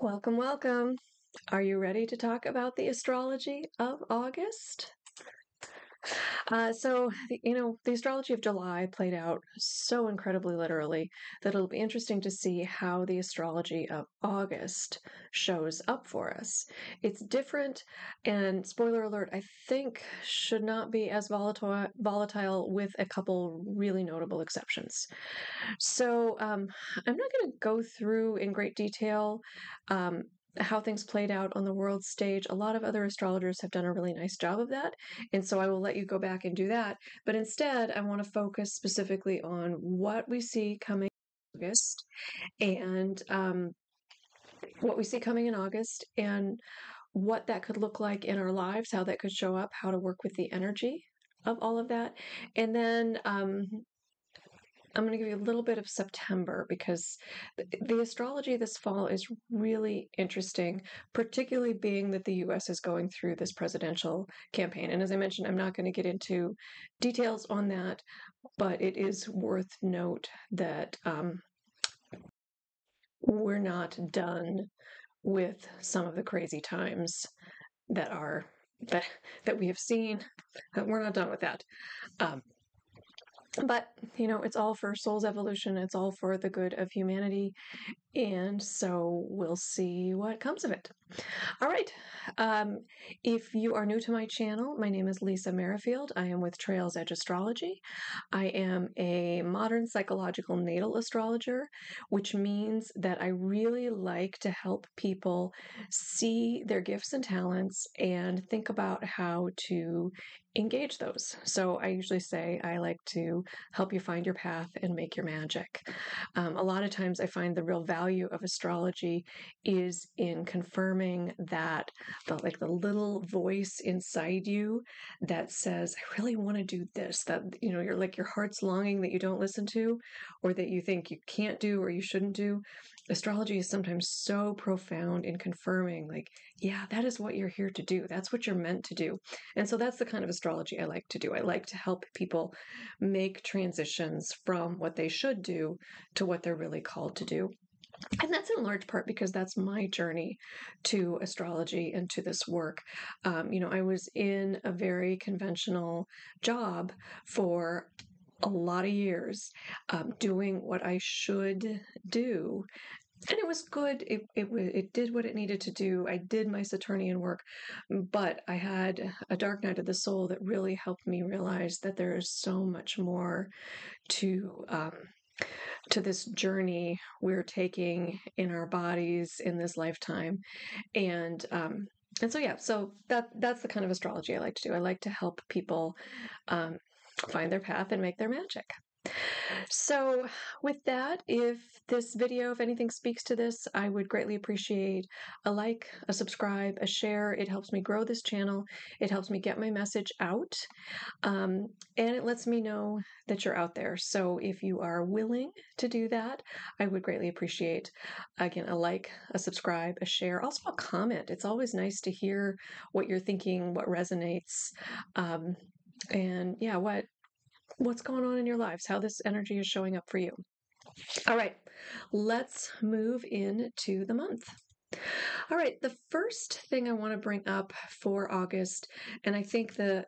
Welcome, welcome. Are you ready to talk about the astrology of August? The astrology of July played out so incredibly literally that it'll be interesting to see how the astrology of August shows up for us. It's different, and spoiler alert, I think should not be as volatile with a couple really notable exceptions. I'm not going to go through in great detail how things played out on the world stage. A lot of other astrologers have done a really nice job of that. And so I will let you go back and do that. But instead, I want to focus specifically on what we see coming in August and what we see coming in August and what that could look like in our lives, how that could show up, how to work with the energy of all of that. And then I'm going to give you a little bit of September because the astrology this fall is really interesting, particularly being that the US is going through this presidential campaign. And as I mentioned, I'm not going to get into details on that, but it is worth note that we're not done with some of the crazy times that are that we have seen. We're not done with that. Um, but it's all for soul's evolution. It's all for the good of humanity. And so we'll see what comes of it. All right. If you are new to my channel, my name is Lisa Merrifield. I am with Trails Edge Astrology. I am a modern psychological natal astrologer, which means that I really like to help people see their gifts and talents and think about how to engage those. So I usually say I like to help you find your path and make your magic. A lot of times I find the real value of astrology is in confirming that the little voice inside you that says, I really want to do this, that you're like your heart's longing that you don't listen to, or that you think you can't do or you shouldn't do. Astrology is sometimes so profound in confirming, like, yeah, that is what you're here to do. That's what you're meant to do. And so that's the kind of astrology I like to do. I like to help people make transitions from what they should do to what they're really called to do. And that's in large part because that's my journey to astrology and to this work. I was in a very conventional job for a lot of years, doing what I should do. And it was good. It did what it needed to do. I did my Saturnian work, but I had a dark night of the soul that really helped me realize that there is so much more to this journey we're taking in our bodies in this lifetime. So that's the kind of astrology I like to do. I like to help people find their path and make their magic. So with that, if anything speaks to this, I would greatly appreciate a like, a subscribe, a share. It helps me grow this channel. It helps me get my message out. And it lets me know that you're out there. So if you are willing to do that, I would greatly appreciate, again, a like, a subscribe, a share, also a comment. It's always nice to hear what you're thinking, what resonates, and yeah, what's going on in your lives, how this energy is showing up for you. All right, let's move into the month. All right, the first thing I want to bring up for August, and I think the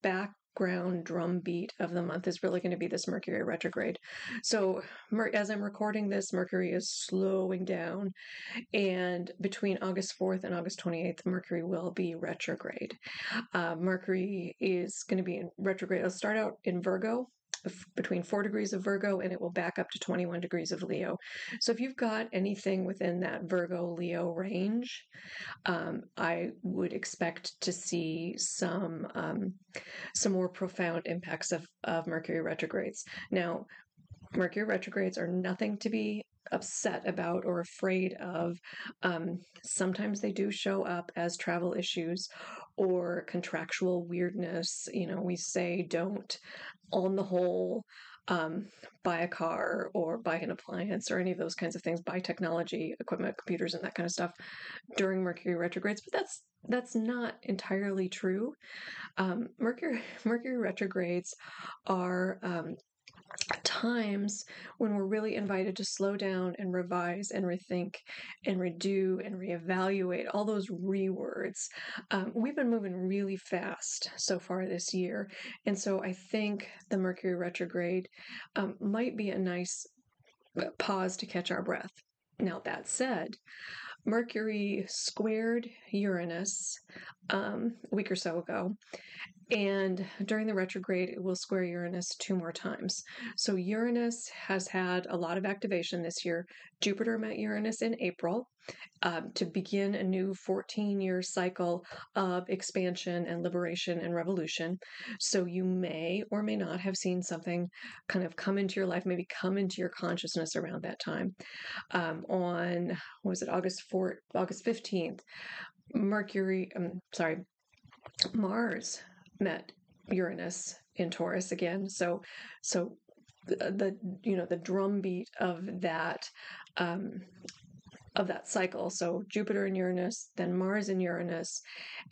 background drumbeat of the month is really going to be this Mercury retrograde. So as I'm recording this, Mercury is slowing down, and between August 4th and August 28th, Mercury will be retrograde. Mercury is going to be in retrograde. It'll start out in Virgo, between 4 degrees of Virgo, and it will back up to 21 degrees of Leo. So if you've got anything within that Virgo Leo range, I would expect to see some more profound impacts of Mercury retrogrades. Now, Mercury retrogrades are nothing to be upset about or afraid of. Sometimes they do show up as travel issues or contractual weirdness. We say don't, on the whole, buy a car or buy an appliance or any of those kinds of things, buy technology, equipment, computers, and that kind of stuff during Mercury retrogrades. But that's not entirely true. Mercury retrogrades are times when we're really invited to slow down and revise and rethink and redo and reevaluate all those rewords. We've been moving really fast so far this year. And so I think the Mercury retrograde might be a nice pause to catch our breath. Now, that said, Mercury squared Uranus a week or so ago. And during the retrograde, it will square Uranus 2 more times. So Uranus has had a lot of activation this year. Jupiter met Uranus in April to begin a new 14-year cycle of expansion and liberation and revolution. So you may or may not have seen something kind of come into your life, maybe come into your consciousness around that time. On, was it August 15th, Mars met Uranus in Taurus again. So the drumbeat of that cycle. So Jupiter and Uranus, then Mars and Uranus,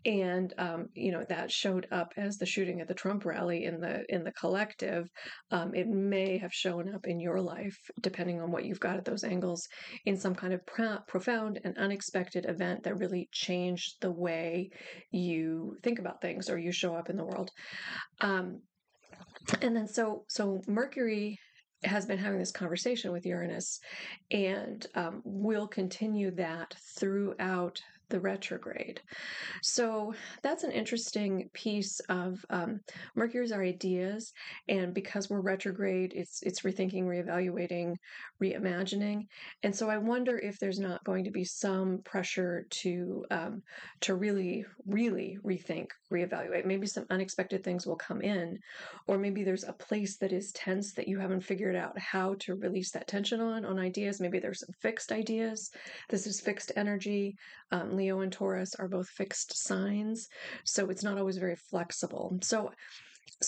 and that showed up as the shooting at the Trump rally in the collective. It may have shown up in your life, depending on what you've got at those angles, in some kind of profound and unexpected event that really changed the way you think about things or you show up in the world. And then so Mercury has been having this conversation with Uranus, and will continue that throughout the retrograde. So that's an interesting piece of Mercury's our ideas, and because we're retrograde, it's rethinking, reevaluating, reimagining. And so I wonder if there's not going to be some pressure to really rethink, reevaluate. Maybe some unexpected things will come in, or maybe there's a place that is tense that you haven't figured out how to release that tension on ideas. Maybe there's some fixed ideas. This is fixed energy. Leo and Taurus are both fixed signs, so it's not always very flexible. So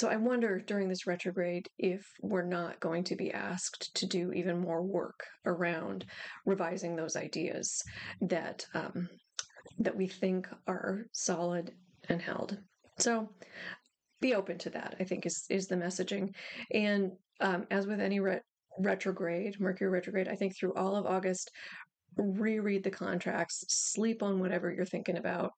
I wonder during this retrograde if we're not going to be asked to do even more work around revising those ideas that we think are solid and held. So be open to that, I think, is the messaging. And as with any retrograde, Mercury retrograde, I think through all of August, reread the contracts, sleep on whatever you're thinking about,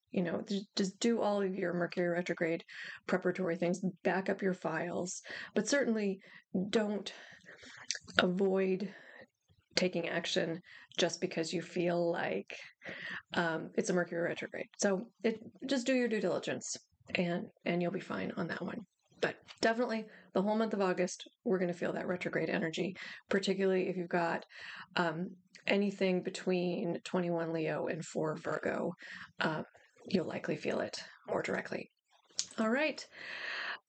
just do all of your Mercury retrograde preparatory things, back up your files, but certainly don't avoid taking action just because you feel like it's a Mercury retrograde. So just do your due diligence, and you'll be fine on that one. But definitely the whole month of August, we're going to feel that retrograde energy, particularly if you've got anything between 21 Leo and 4 Virgo. You'll likely feel it more directly. All right.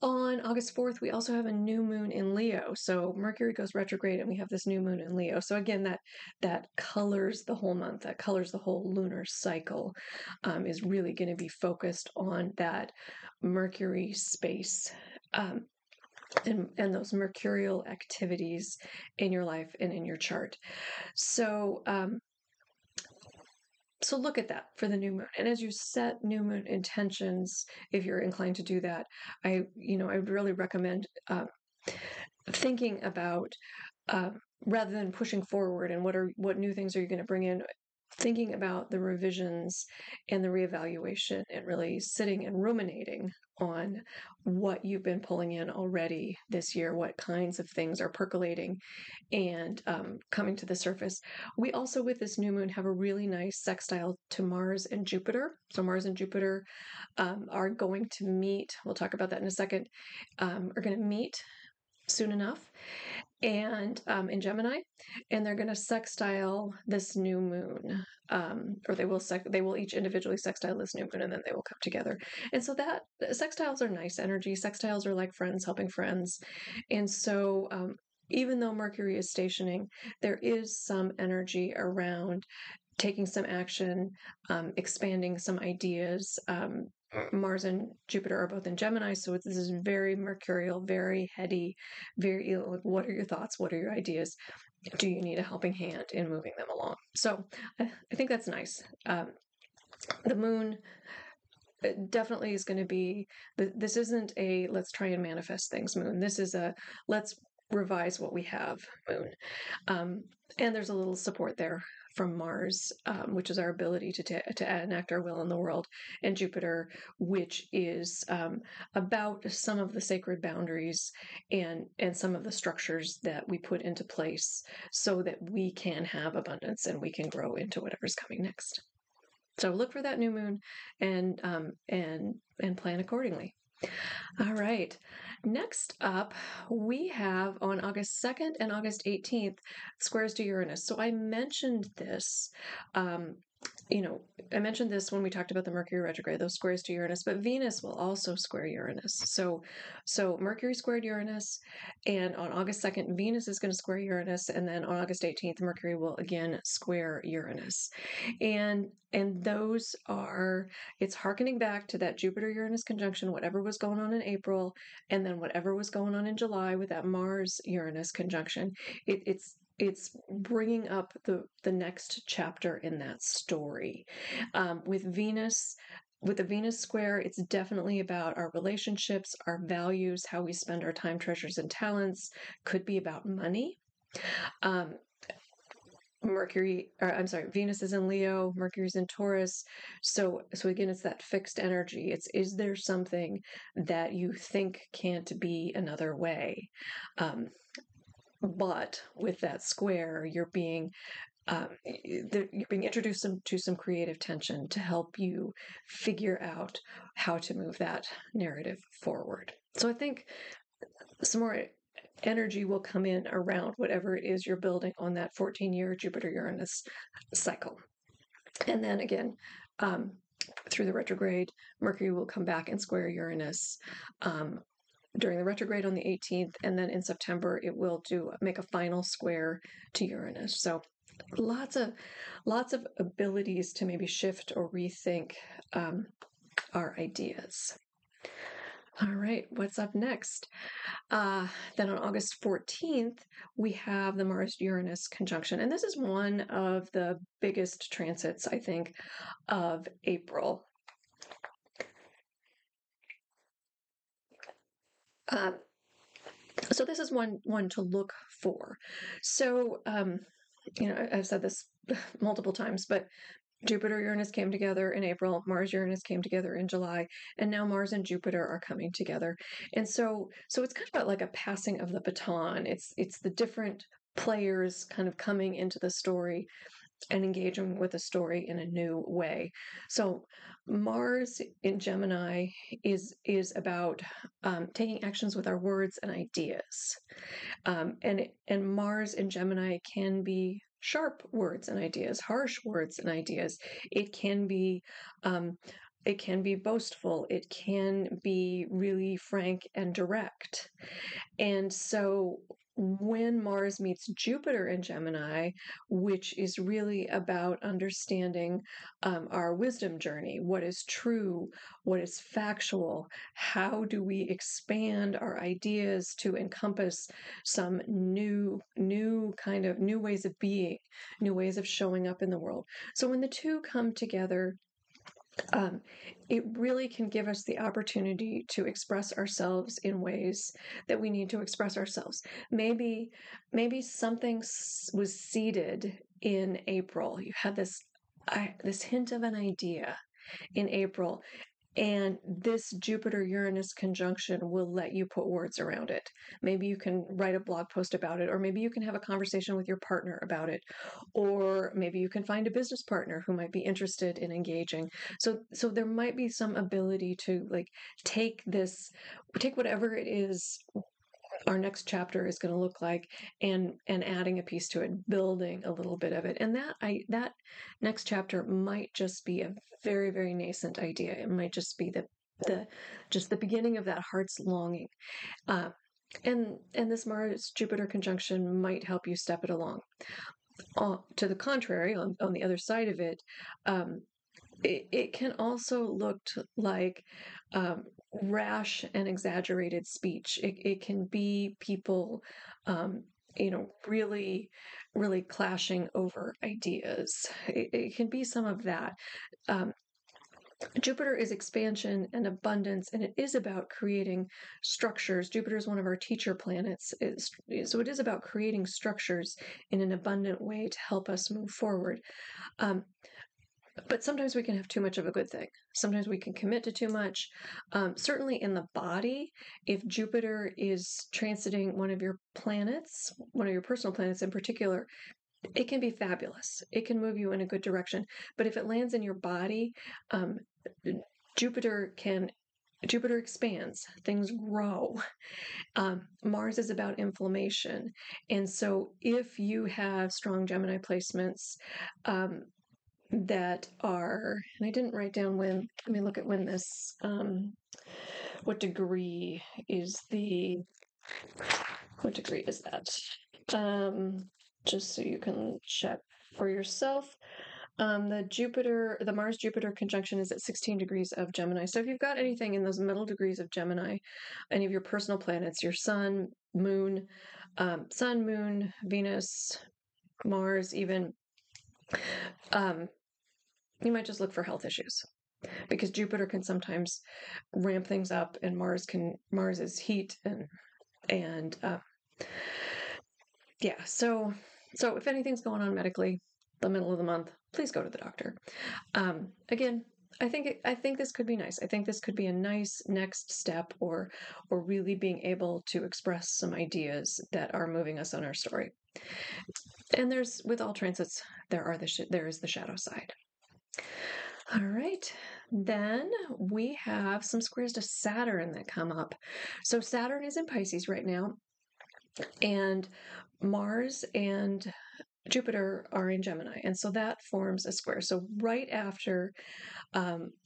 On August 4th, we also have a new moon in Leo. So Mercury goes retrograde and we have this new moon in Leo. So again, that colors the whole month, that colors the whole lunar cycle, is really going to be focused on that Mercury space. And those mercurial activities in your life and in your chart. So look at that for the new moon. And as you set new moon intentions, if you're inclined to do that, I would really recommend thinking about, rather than pushing forward and what new things are you going to bring in, thinking about the revisions and the reevaluation, and really sitting and ruminating on what you've been pulling in already this year, what kinds of things are percolating and coming to the surface. We also, with this new moon, have a really nice sextile to Mars and Jupiter. So Mars and Jupiter are going to meet, we'll talk about that in a second, are going to meet soon enough, and in Gemini, and they're going to sextile this new moon, or they will each individually sextile this new moon, and then they will come together. And so that sextiles are nice energy. Sextiles are like friends helping friends, and so even though Mercury is stationing, there is some energy around taking some action, expanding some ideas. Mars and Jupiter are both in Gemini, so this is very mercurial, very heady, very, what are your thoughts? What are your ideas? Do you need a helping hand in moving them along? So I think that's nice. The moon definitely is going to be, this isn't a let's try and manifest things moon. This is a let's revise what we have moon. And there's a little support there from Mars, which is our ability to enact our will in the world, and Jupiter, which is about some of the sacred boundaries and some of the structures that we put into place so that we can have abundance and we can grow into whatever's coming next. So look for that new moon and plan accordingly. All right. Next up, we have on August 2nd and August 18th squares to Uranus. So I mentioned this. I mentioned this when we talked about the Mercury retrograde, those squares to Uranus, but Venus will also square Uranus. So Mercury squared Uranus, and on August 2nd, Venus is going to square Uranus, and then on August 18th, Mercury will again square Uranus. And those are, it's hearkening back to that Jupiter-Uranus conjunction, whatever was going on in April, and then whatever was going on in July with that Mars-Uranus conjunction. It's bringing up the next chapter in that story. With the Venus square, it's definitely about our relationships, our values, how we spend our time, treasures, and talents. Could be about money. Venus is in Leo, Mercury's in Taurus. So again, it's that fixed energy. Is there something that you think can't be another way? But with that square, you're being introduced to some creative tension to help you figure out how to move that narrative forward. So I think some more energy will come in around whatever it is you're building on that 14-year Jupiter-Uranus cycle. And then again, through the retrograde, Mercury will come back and square Uranus during the retrograde on the 18th, and then in September it will make a final square to Uranus. So lots of abilities to maybe shift or rethink our ideas. All right, what's up next? Then on August 14th, we have the Mars-Uranus conjunction, and this is one of the biggest transits, I think, of April. So this is one to look for. So, I've said this multiple times, but Jupiter-Uranus came together in April, Mars-Uranus came together in July, and now Mars and Jupiter are coming together. And so it's kind of about like a passing of the baton. It's the different players kind of coming into the story and engaging with the story in a new way. So Mars in Gemini is about taking actions with our words and ideas, and Mars in Gemini can be sharp words and ideas, harsh words and ideas. It can be boastful. It can be really frank and direct. And so when Mars meets Jupiter in Gemini, which is really about understanding our wisdom journey, what is true, what is factual, how do we expand our ideas to encompass some new ways of being, new ways of showing up in the world. So when the two come together, it really can give us the opportunity to express ourselves in ways that we need to express ourselves. Maybe something was seeded in April. You had this hint of an idea in April, and this Jupiter-Uranus conjunction will let you put words around it. Maybe you can write a blog post about it, or maybe you can have a conversation with your partner about it, or maybe you can find a business partner who might be interested in engaging. So there might be some ability to take whatever it is our next chapter is going to look like, and adding a piece to it, building a little bit of it. And that next chapter might just be a very, very nascent idea. It might just be the beginning of that heart's longing. And this Mars Jupiter conjunction might help you step it along. To the contrary, on the other side of it, it can also look like rash and exaggerated speech. It can be people, really, really clashing over ideas. It can be some of that. Jupiter is expansion and abundance, and it is about creating structures. Jupiter is one of our teacher planets, so it is about creating structures in an abundant way to help us move forward. But sometimes we can have too much of a good thing. Sometimes we can commit to too much. Certainly in the body, if Jupiter is transiting one of your planets, one of your personal planets in particular, it can be fabulous. It can move you in a good direction. But if it lands in your body, Jupiter expands, things grow. Mars is about inflammation. And so if you have strong Gemini placements, that are, and I didn't write down when, let me look at when this, what degree is that? Just so you can check for yourself. The Mars Jupiter conjunction is at 16 degrees of Gemini. So if you've got anything in those middle degrees of Gemini, any of your personal planets, your Sun, Moon, Venus, Mars, even, you might just look for health issues, because Jupiter can sometimes ramp things up, and Mars is heat, and yeah. So if anything's going on medically, the middle of the month, please go to the doctor. Again, I think this could be nice. I think this could be a nice next step, or really being able to express some ideas that are moving us on our story. And with all transits, there is the shadow side. All right, then we have some squares to Saturn that come up. So Saturn is in Pisces right now, and Mars and Jupiter are in Gemini, and so that forms a square. So right after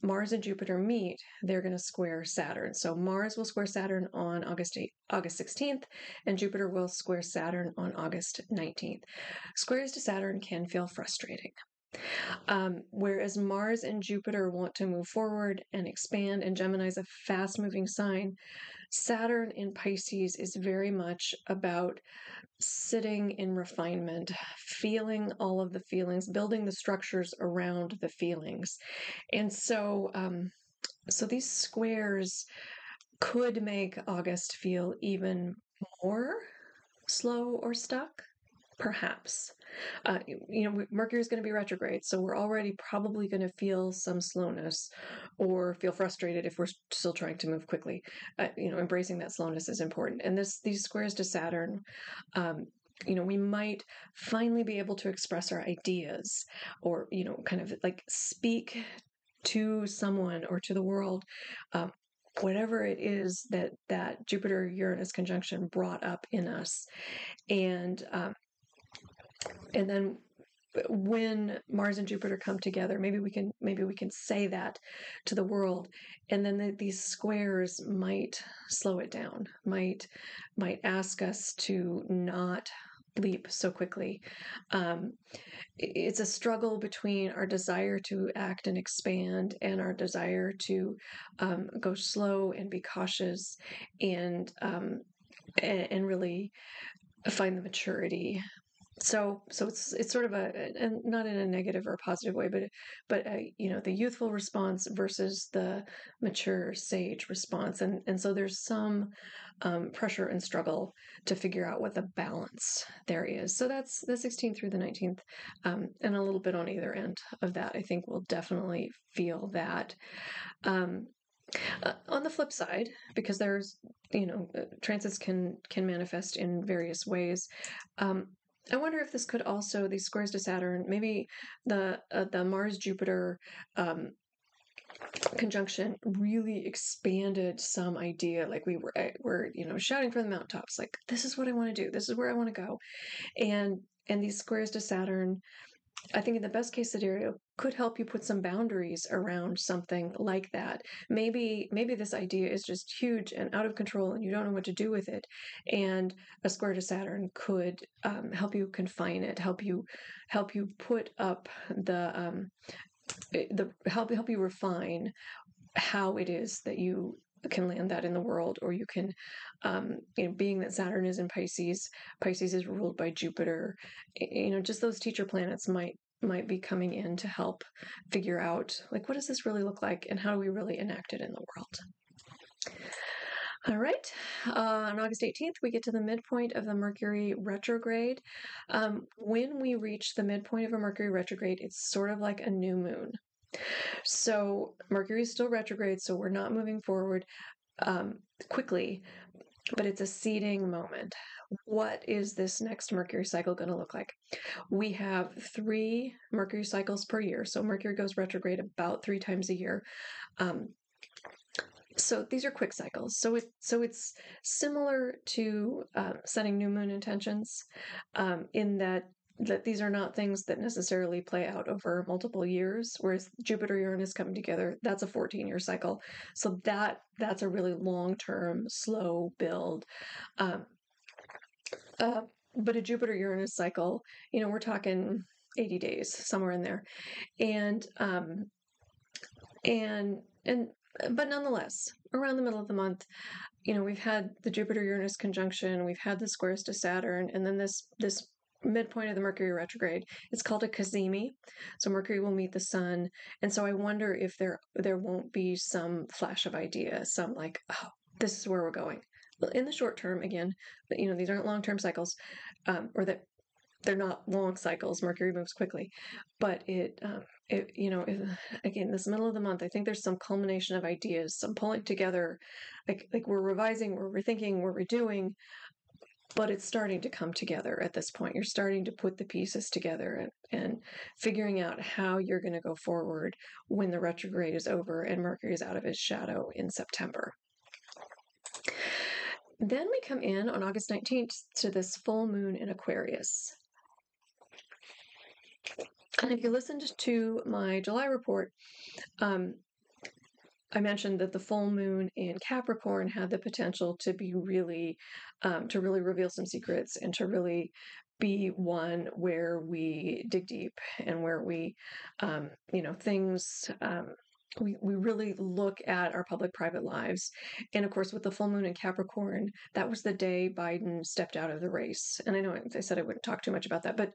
Mars and Jupiter meet, they're going to square Saturn. So Mars will square Saturn on August 16th, and Jupiter will square Saturn on August 19th. Squares to Saturn can feel frustrating. Whereas Mars and Jupiter want to move forward and expand, and Gemini is a fast-moving sign, Saturn in Pisces is very much about sitting in refinement, feeling all of the feelings, building the structures around the feelings. And so, so these squares could make August feel even more slow or stuck. Perhaps. Mercury is going to be retrograde, so we're already probably going to feel some slowness or feel frustrated if we're still trying to move quickly. Embracing that slowness is important. And these squares to Saturn, we might finally be able to express our ideas, or, kind of like speak to someone or to the world, whatever it is that Jupiter-Uranus conjunction brought up in us. And then when Mars and Jupiter come together, maybe we can say that to the world, and then these squares might slow it down, might ask us to not leap so quickly. It's a struggle between our desire to act and expand and our desire to go slow and be cautious, and really find the maturity. So it's sort of and not in a negative or a positive way, but the youthful response versus the mature sage response, and so there's some pressure and struggle to figure out what the balance there is. So that's the 16th through the 19th, and a little bit on either end of that. I think we'll definitely feel that. On the flip side, because there's transits can manifest in various ways. I wonder if this could also, these squares to Saturn, maybe the Mars-Jupiter conjunction really expanded some idea. Like we're shouting from the mountaintops, like, this is what I want to do. This is where I want to go. And these squares to Saturn, I think in the best case scenario, could help you put some boundaries around something like that. Maybe this idea is just huge and out of control, and you don't know what to do with it. And a square to Saturn could help you confine it, help you put up help you refine how it is that you can land that in the world. Or you can, being that Saturn is in Pisces is ruled by Jupiter, just those teacher planets might might be coming in to help figure out, like, what does this really look like and how do we really enact it in the world? All right, on August 18th, we get to the midpoint of the Mercury retrograde. When we reach the midpoint of a Mercury retrograde, it's sort of like a new moon. So Mercury is still retrograde, so we're not moving forward quickly, but it's a seeding moment. What is this next Mercury cycle going to look like? We have 3 Mercury cycles per year. So Mercury goes retrograde about 3 times a year. So these are quick cycles. So it's similar to setting new moon intentions, in that these are not things that necessarily play out over multiple years. Whereas Jupiter Uranus coming together, that's a 14-year cycle. So that's a really long-term, slow build. But a Jupiter Uranus cycle, we're talking 80 days, somewhere in there, but nonetheless, around the middle of the month, we've had the Jupiter Uranus conjunction, we've had the squares to Saturn, and then this midpoint of the Mercury retrograde. It's called a cazimi. So Mercury will meet the sun. And so I wonder if there won't be some flash of idea, some like, oh, this is where we're going. In the short term, again, but these aren't long-term cycles, or that they're not long cycles. Mercury moves quickly, but again, this middle of the month, I think there's some culmination of ideas, some pulling together, like we're revising, we're rethinking, we're redoing, but it's starting to come together at this point. You're starting to put the pieces together and figuring out how you're going to go forward when the retrograde is over and Mercury is out of his shadow in September. Then we come in on August 19th to this full moon in Aquarius. And if you listened to my July report, I mentioned that the full moon in Capricorn had the potential to be really reveal some secrets and to really be one where we dig deep and where we, we really look at our public-private lives. And of course, with the full moon in Capricorn, that was the day Biden stepped out of the race. And I know I said I wouldn't talk too much about that, but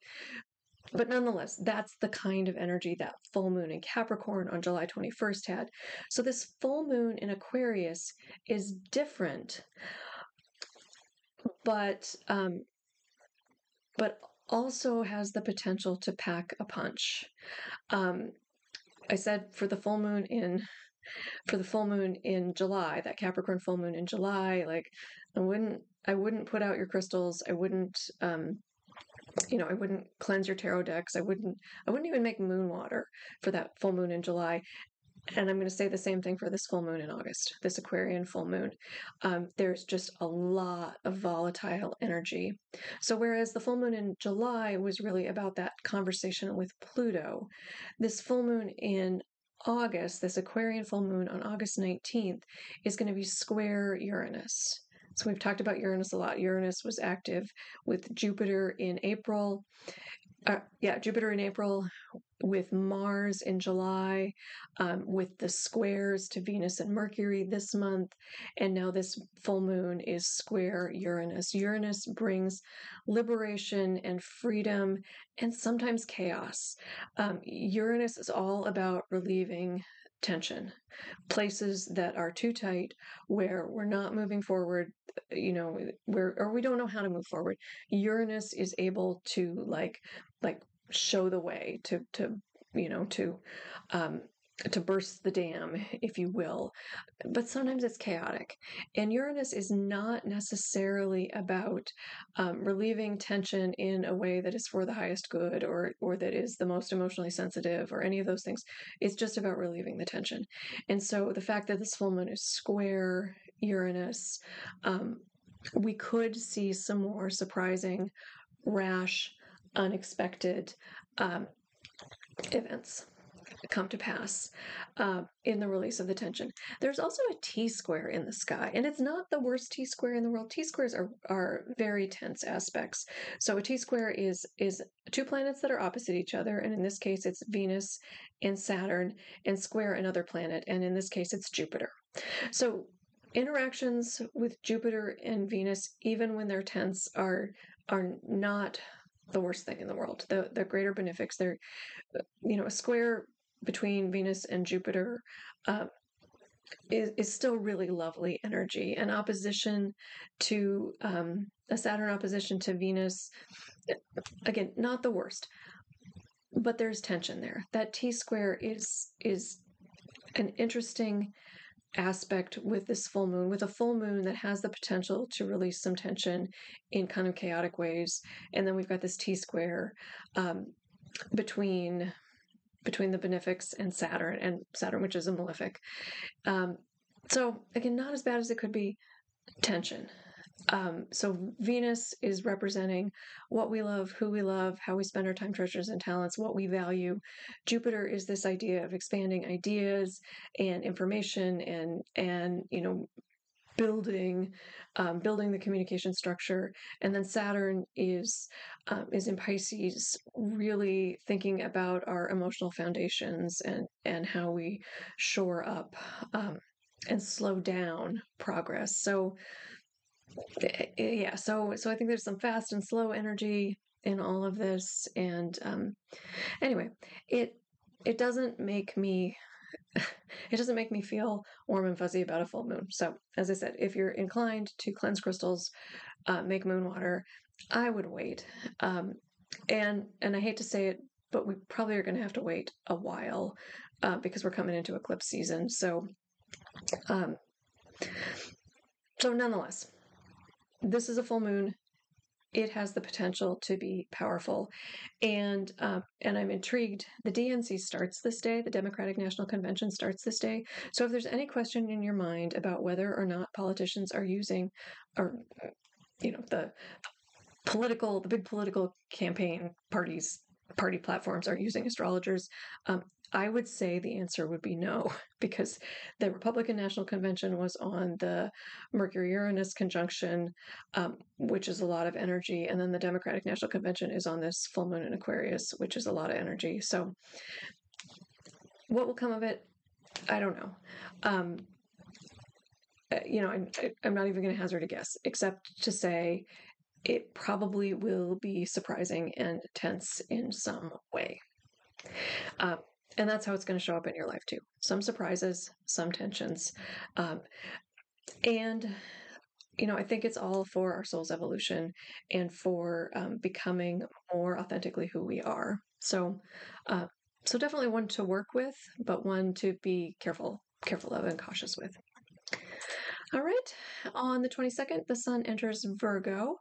nonetheless, that's the kind of energy that full moon in Capricorn on July 21st had. So this full moon in Aquarius is different, but also has the potential to pack a punch. I said for the full moon in July, that Capricorn full moon in July, like I wouldn't put out your crystals. I wouldn't I wouldn't cleanse your tarot decks. I wouldn't even make moon water for that full moon in July. And I'm going to say the same thing for this full moon in August, this Aquarian full moon. There's just a lot of volatile energy. So whereas the full moon in July was really about that conversation with Pluto, this full moon in August, this Aquarian full moon on August 19th, is going to be square Uranus. So we've talked about Uranus a lot. Uranus was active with Jupiter in April. Jupiter in April, with Mars in July, with the squares to Venus and Mercury this month. And now this full moon is square Uranus. Uranus brings liberation and freedom and sometimes chaos. Uranus is all about relieving tension, places that are too tight, where we're not moving forward, or we don't know how to move forward. Uranus is able to like show the way to burst the dam, if you will. But sometimes it's chaotic. And Uranus is not necessarily about relieving tension in a way that is for the highest good or that is the most emotionally sensitive or any of those things. It's just about relieving the tension. And so the fact that this full moon is square Uranus, we could see some more surprising, rash, unexpected events come to pass in the release of the tension. There's also a T-square in the sky, and it's not the worst T-square in the world. T-squares are very tense aspects. So a T-square is 2 planets that are opposite each other, and in this case it's Venus and Saturn, and square another planet, and in this case it's Jupiter. So interactions with Jupiter and Venus, even when they're tense, are not the worst thing in the world. The greater benefics, they're, a square between Venus and Jupiter is still really lovely energy. An opposition to a Saturn opposition to Venus, again, not the worst, but there's tension there. That T square is an interesting aspect with this full moon, with a full moon that has the potential to release some tension in kind of chaotic ways. And then we've got this T square between the benefics and Saturn, which is a malefic. So again, not as bad as it could be. Tension. So Venus is representing what we love, who we love, how we spend our time, treasures, and talents, what we value. Jupiter is this idea of expanding ideas and information and building the communication structure. And then Saturn is in Pisces, really thinking about our emotional foundations and how we shore up and slow down progress. So yeah, so I think there's some fast and slow energy in all of this. And anyway, it doesn't make me feel warm and fuzzy about a full moon. So as I said, if you're inclined to cleanse crystals, make moon water, I would wait. And I hate to say it, but we probably are going to have to wait a while because we're coming into eclipse season. So nonetheless, this is a full moon. It has the potential to be powerful, and I'm intrigued. The DNC starts this day. The Democratic National Convention starts this day. So if there's any question in your mind about whether or not politicians are using, or the big political campaign party platforms are using astrologers, I would say the answer would be no, because the Republican National Convention was on the Mercury-Uranus conjunction, which is a lot of energy, and then the Democratic National Convention is on this full moon in Aquarius, which is a lot of energy. So what will come of it? I don't know. I'm not even going to hazard a guess, except to say it probably will be surprising and tense in some way. And that's how it's going to show up in your life too. Some surprises, some tensions. And I think it's all for our soul's evolution and for becoming more authentically who we are. So definitely one to work with, but one to be careful of and cautious with. All right, on the 22nd, the sun enters Virgo.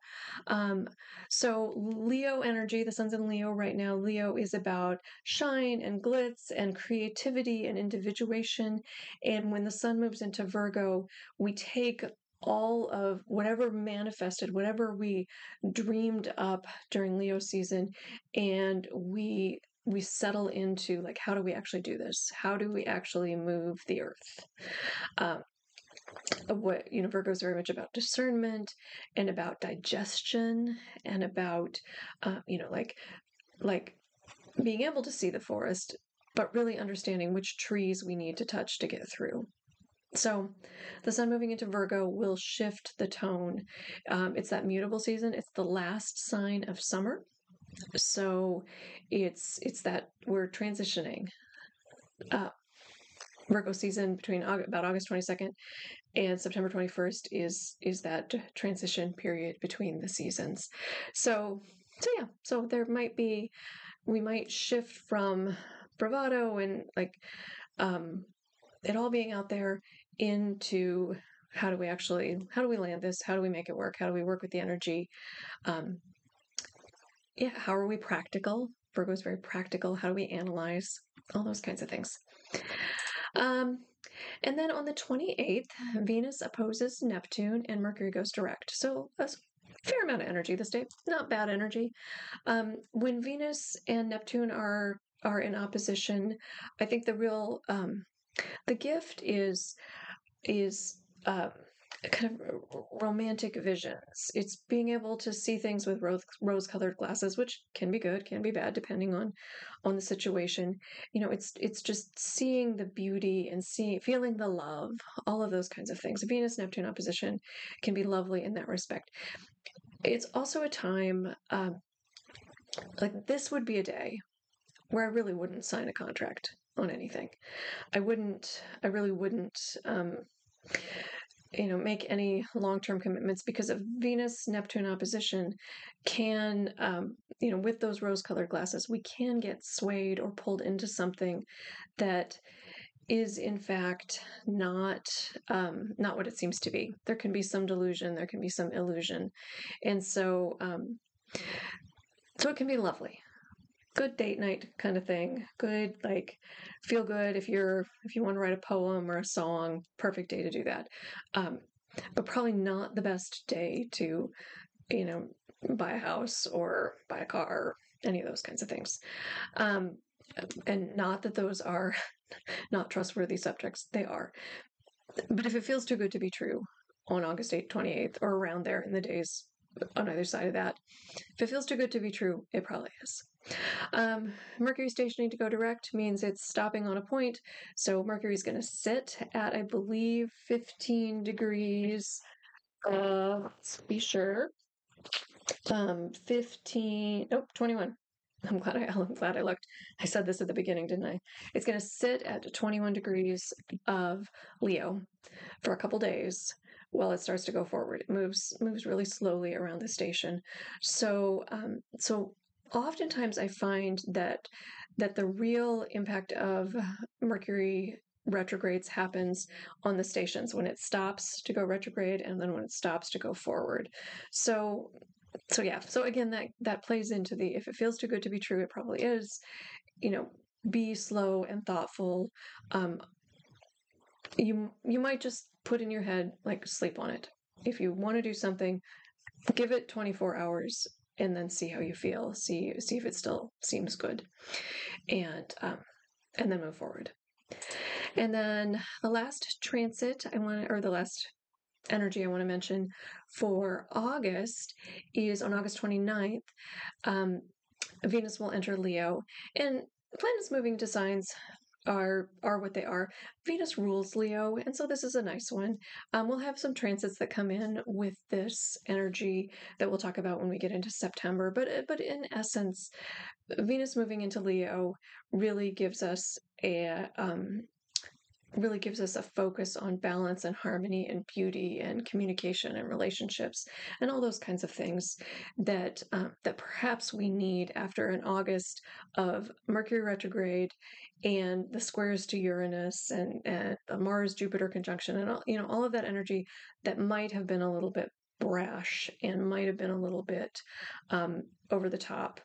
So Leo energy, the sun's in Leo right now. Leo is about shine and glitz and creativity and individuation. And when the sun moves into Virgo, we take all of whatever manifested, whatever we dreamed up during Leo season, and we settle into, like, how do we actually do this? How do we actually move the earth? What Virgo is very much about discernment and about digestion and about like being able to see the forest, but really understanding which trees we need to touch to get through. So the sun moving into Virgo will shift the tone. It's that mutable season. It's the last sign of summer. So it's that we're transitioning. Virgo season between about August 22nd and September 21st is that transition period between the seasons. So yeah, so we might shift from bravado and it all being out there into how do we land this? How do we make it work? How do we work with the energy? How are we practical? Virgo is very practical. How do we analyze? All those kinds of things. And then on the 28th, Venus opposes Neptune and Mercury goes direct. So a fair amount of energy this day, not bad energy. When Venus and Neptune are in opposition, I think the real the gift is kind of romantic visions. It's being able to see things with rose-colored glasses, which can be good, can be bad, depending on the situation. It's just seeing the beauty and feeling the love, all of those kinds of things. Venus-Neptune opposition can be lovely in that respect. It's also a time like this would be a day where I really wouldn't sign a contract on anything. I really wouldn't, make any long-term commitments, because a Venus-Neptune opposition can, with those rose-colored glasses, we can get swayed or pulled into something that is in fact not what it seems to be. There can be some delusion, there can be some illusion, and so it can be lovely. Good date night kind of thing. Good, like, feel good if you want to write a poem or a song. Perfect day to do that. But probably not the best day to, buy a house or buy a car, or any of those kinds of things. And not that those are not trustworthy subjects. They are. But if it feels too good to be true on August 8th, 28th, or around there in the days on either side of that, if it feels too good to be true, it probably is. Mercury stationing to go direct means it's stopping on a point. So Mercury's going to sit at, I believe, 15 degrees. Let's be sure. 15, nope, 21. I'm glad I looked. I said this at the beginning, didn't I? It's going to sit at 21 degrees of Leo for a couple days while it starts to go forward. It moves really slowly around the station. So oftentimes I find that the real impact of Mercury retrogrades happens on the stations, when it stops to go retrograde and then when it stops to go forward. So yeah. So again, that plays into the, if it feels too good to be true, it probably is. Be slow and thoughtful. You might just put in your head, like, sleep on it. If you want to do something, give it 24 hours and then see how you feel. See if it still seems good, and then move forward. And then the last transit the last energy I want to mention for August is on August 29th. Venus will enter Leo, and planets moving to signs are what they are. Venus rules Leo, and so this is a nice one. We'll have some transits that come in with this energy that we'll talk about when we get into September. But in essence, Venus moving into Leo really gives us a focus on balance and harmony and beauty and communication and relationships and all those kinds of things that perhaps we need after an August of Mercury retrograde and the squares to Uranus and the Mars-Jupiter conjunction and all of that energy that might have been a little bit brash and might have been a little bit over the top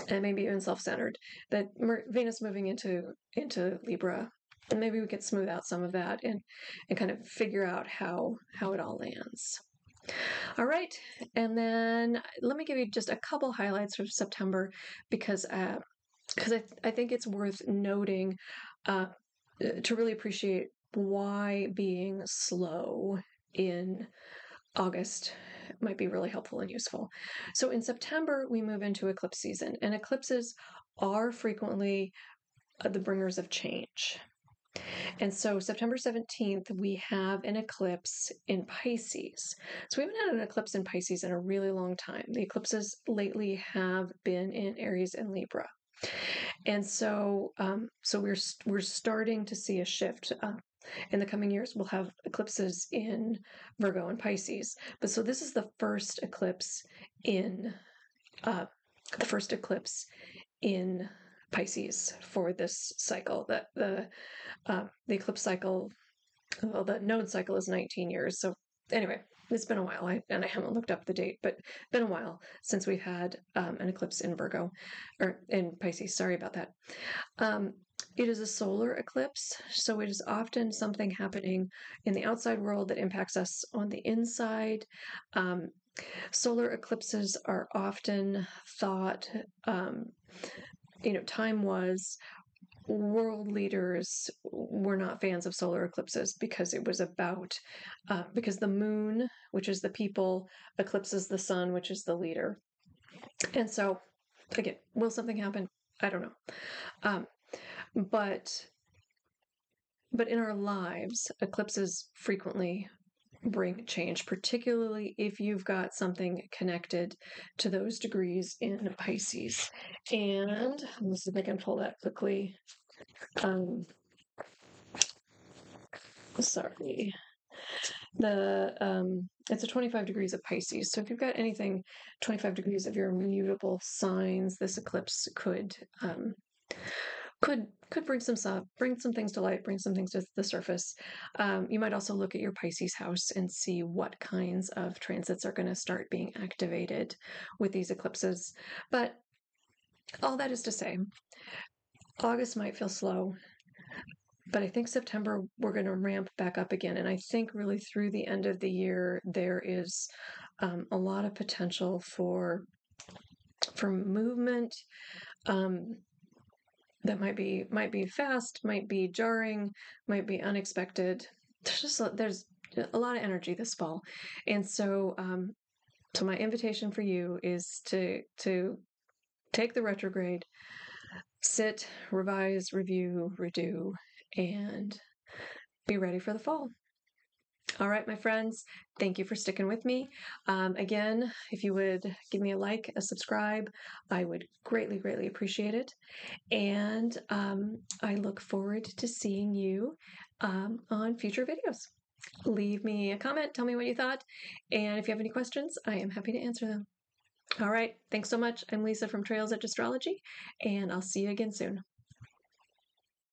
and maybe even self-centered. That Venus moving into Libra, and maybe we could smooth out some of that and kind of figure out how it all lands. All right, and then let me give you just a couple highlights from September, because I think it's worth noting to really appreciate why being slow in August might be really helpful and useful. So in September, we move into eclipse season, and eclipses are frequently the bringers of change. And so September 17th, we have an eclipse in Pisces. So we haven't had an eclipse in Pisces in a really long time. The eclipses lately have been in Aries and Libra. And so we're starting to see a shift. In the coming years, we'll have eclipses in Virgo and Pisces. But so this is the first eclipse in Pisces for this cycle. The eclipse cycle, well, the node cycle is 19 years. So anyway, it's been a while, and I haven't looked up the date, but it's been a while since we've had an eclipse in Virgo, or in Pisces. Sorry about that. It is a solar eclipse, so it is often something happening in the outside world that impacts us on the inside. Solar eclipses are often thought, time was, world leaders were not fans of solar eclipses because it was about, because the moon, which is the people, eclipses the sun, which is the leader. And so, again, will something happen? I don't know. But in our lives, eclipses frequently bring change, particularly if you've got something connected to those degrees in Pisces. And let's see if I can pull that quickly. Sorry. It's a 25 degrees of Pisces. So if you've got anything 25 degrees of your immutable signs, this eclipse could bring some things to light, bring some things to the surface. You might also look at your Pisces house and see what kinds of transits are going to start being activated with these eclipses. But all that is to say, August might feel slow, but I think September we're going to ramp back up again. And I think really through the end of the year, there is a lot of potential for movement. That might be fast, might be jarring, might be unexpected. There's a lot of energy this fall, and so my invitation for you is to take the retrograde, sit, revise, review, redo, and be ready for the fall. All right, my friends, thank you for sticking with me. Again, if you would give me a like, a subscribe, I would greatly, greatly appreciate it. And I look forward to seeing you on future videos. Leave me a comment, tell me what you thought, and if you have any questions, I am happy to answer them. All right, thanks so much. I'm Lisa from Trails Edge Astrology, and I'll see you again soon.